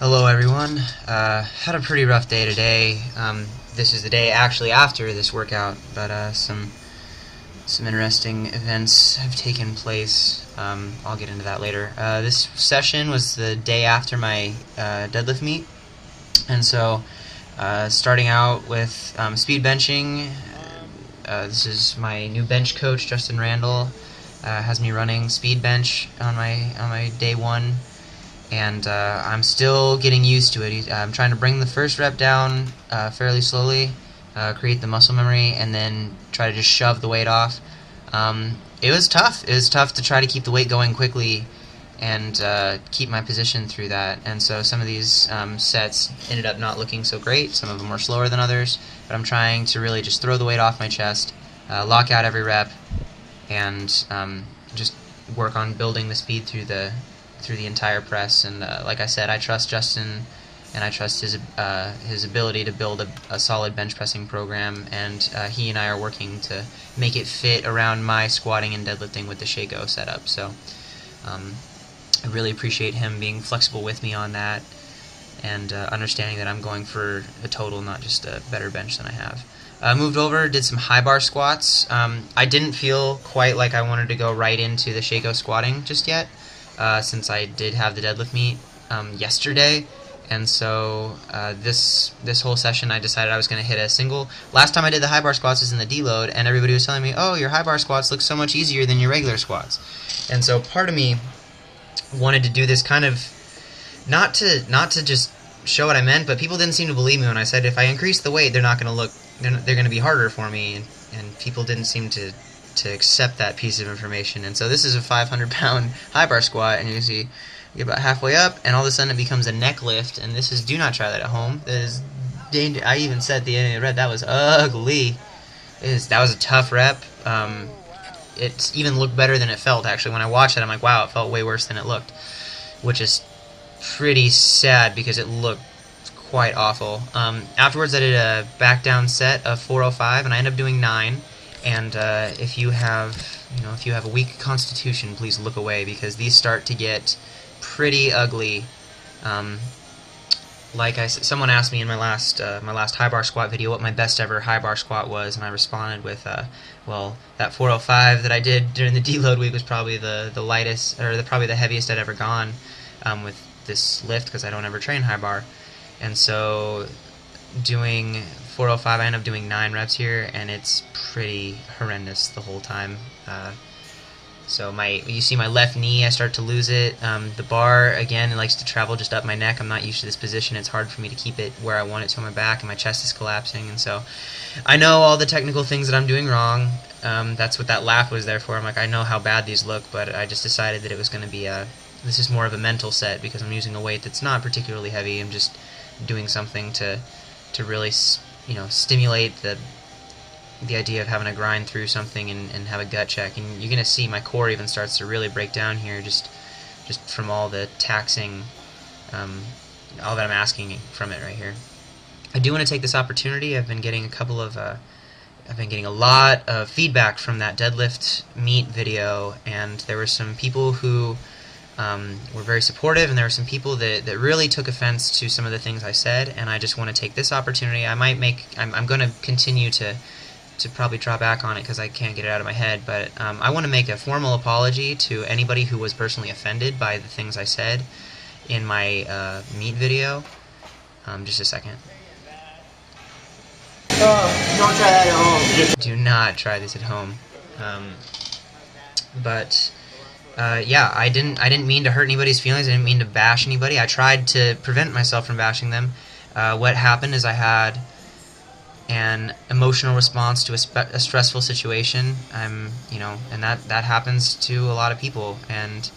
Hello everyone. Had a pretty rough day today. This is the day actually after this workout, but some interesting events have taken place. I'll get into that later. This session was the day after my deadlift meet, and so starting out with speed benching. This is my new bench coach, Justin Randall. Has me running speed bench on my day one, and I'm still getting used to it. I'm trying to bring the first rep down fairly slowly, create the muscle memory, and then try to just shove the weight off. It was tough. It was tough to try to keep the weight going quickly and keep my position through that. And so some of these sets ended up not looking so great. Some of them were slower than others, but I'm trying to really just throw the weight off my chest, lock out every rep, and just work on building the speed through the entire press. And like I said, I trust Justin, and I trust his ability to build a solid bench pressing program, and he and I are working to make it fit around my squatting and deadlifting with the Shaco setup. So I really appreciate him being flexible with me on that, and understanding that I'm going for a total, not just a better bench than I have. Moved over, did some high bar squats. I didn't feel quite like I wanted to go right into the Shaco squatting just yet, since I did have the deadlift meet yesterday, and so this whole session I decided I was going to hit a single. Last time I did the high bar squats was in the deload, and everybody was telling me, "Oh, your high bar squats look so much easier than your regular squats," and so part of me wanted to do this kind of not to just show what I meant, but people didn't seem to believe me when I said if I increase the weight, they're going to be harder for me, and people didn't seem to accept that piece of information. And so this is a 500-pound high bar squat, and you can see you get about halfway up, and all of a sudden it becomes a neck lift, and this is, do not try that at home. That is danger. I even said at the end of the rep, that was ugly. That was a tough rep. It even looked better than it felt, actually. When I watched it, I'm like, wow, it felt way worse than it looked, which is pretty sad because it looked quite awful. Afterwards, I did a back down set of 405, and I ended up doing 9. And if you have a weak constitution, please look away, because these start to get pretty ugly. Like I said, someone asked me in my last high bar squat video what my best ever high bar squat was, and I responded with, well, that 405 that I did during the deload week was probably the lightest, or probably the heaviest I'd ever gone with this lift, because I don't ever train high bar. And so doing 405, I end up doing 9 reps here, and it's pretty horrendous the whole time. So you see my left knee, I start to lose it. The bar, again, it likes to travel just up my neck. I'm not used to this position. It's hard for me to keep it where I want it to on my back, and my chest is collapsing. And so I know all the technical things that I'm doing wrong. That's what that laugh was there for. I'm like, I know how bad these look, but I just decided that it was going to be this is more of a mental set, because I'm using a weight that's not particularly heavy. I'm just doing something to really, stimulate the idea of having to grind through something and have a gut check. And you're going to see my core even starts to really break down here, just from all the taxing, all that I'm asking from it right here. I do want to take this opportunity. I've been getting a lot of feedback from that deadlift meet video, and there were some people who were very supportive, and there were some people that really took offense to some of the things I said, and I just want to take this opportunity. I'm going to continue to probably draw back on it because I can't get it out of my head, but I want to make a formal apology to anybody who was personally offended by the things I said in my meet video. Just a second. Don't try that at home. Do not try this at home. Yeah, I didn't mean to hurt anybody's feelings. I didn't mean to bash anybody. I tried to prevent myself from bashing them. What happened is I had an emotional response to a stressful situation. And that happens to a lot of people. And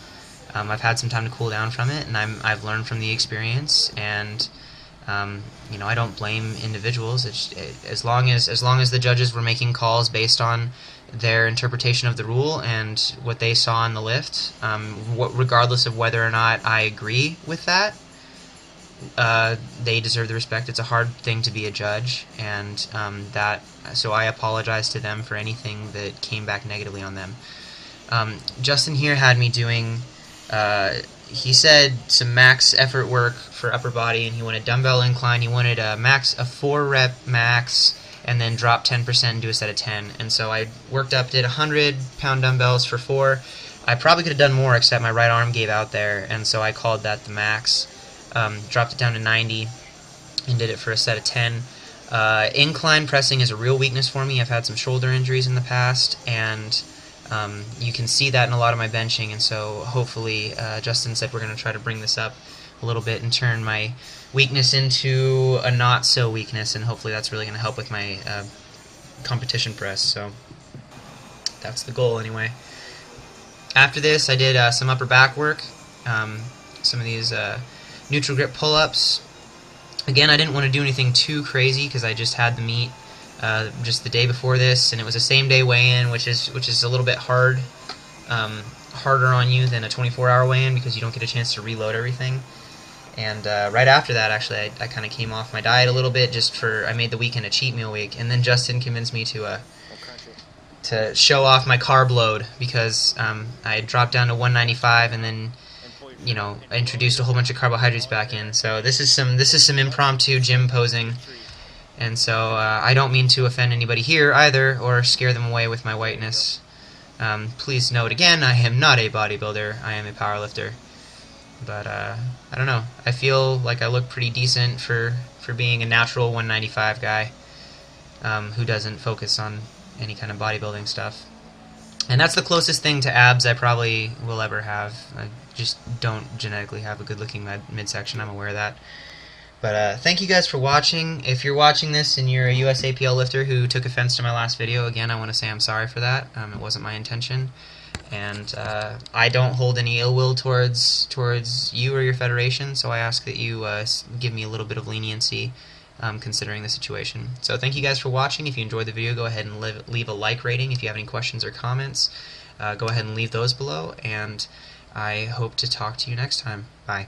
I've had some time to cool down from it, and I've learned from the experience. And I don't blame individuals. As long as the judges were making calls based on their interpretation of the rule and what they saw in the lift, regardless of whether or not I agree with that, they deserve the respect. It's a hard thing to be a judge, and so I apologize to them for anything that came back negatively on them. Justin here had me doing he said some max effort work for upper body, and he wanted dumbbell incline. He wanted a 4-rep max, and then drop 10% and do a set of 10. And so I worked up, did 100-pound dumbbells for 4. I probably could have done more, except my right arm gave out there, and so I called that the max. Dropped it down to 90 and did it for a set of 10. Incline pressing is a real weakness for me. I've had some shoulder injuries in the past, and you can see that in a lot of my benching, and so hopefully Justin said we're going to try to bring this up a little bit and turn my weakness into a not-so weakness, and hopefully that's really going to help with my competition press. So that's the goal anyway. After this, I did some upper back work, some of these neutral grip pull-ups. Again, I didn't want to do anything too crazy because I just had the meet just the day before this, and it was a same-day weigh-in, which is a little bit harder on you than a 24-hour weigh-in because you don't get a chance to reload everything. And right after that, actually, I kind of came off my diet a little bit I made the weekend a cheat meal week, and then Justin convinced me to show off my carb load because I had dropped down to 195, and then I introduced a whole bunch of carbohydrates back in. So this is some impromptu gym posing, and so I don't mean to offend anybody here either or scare them away with my whiteness. Please note again, I am not a bodybuilder. I am a powerlifter. But I don't know. I feel like I look pretty decent for being a natural 195 guy who doesn't focus on any kind of bodybuilding stuff. And that's the closest thing to abs I probably will ever have. I just don't genetically have a good-looking midsection. I'm aware of that. But thank you guys for watching. If you're watching this and you're a USAPL lifter who took offense to my last video, again, I want to say I'm sorry for that. It wasn't my intention. And I don't hold any ill will towards you or your federation, so I ask that you give me a little bit of leniency considering the situation. So thank you guys for watching. If you enjoyed the video, go ahead and leave a like rating. If you have any questions or comments, go ahead and leave those below, and I hope to talk to you next time. Bye.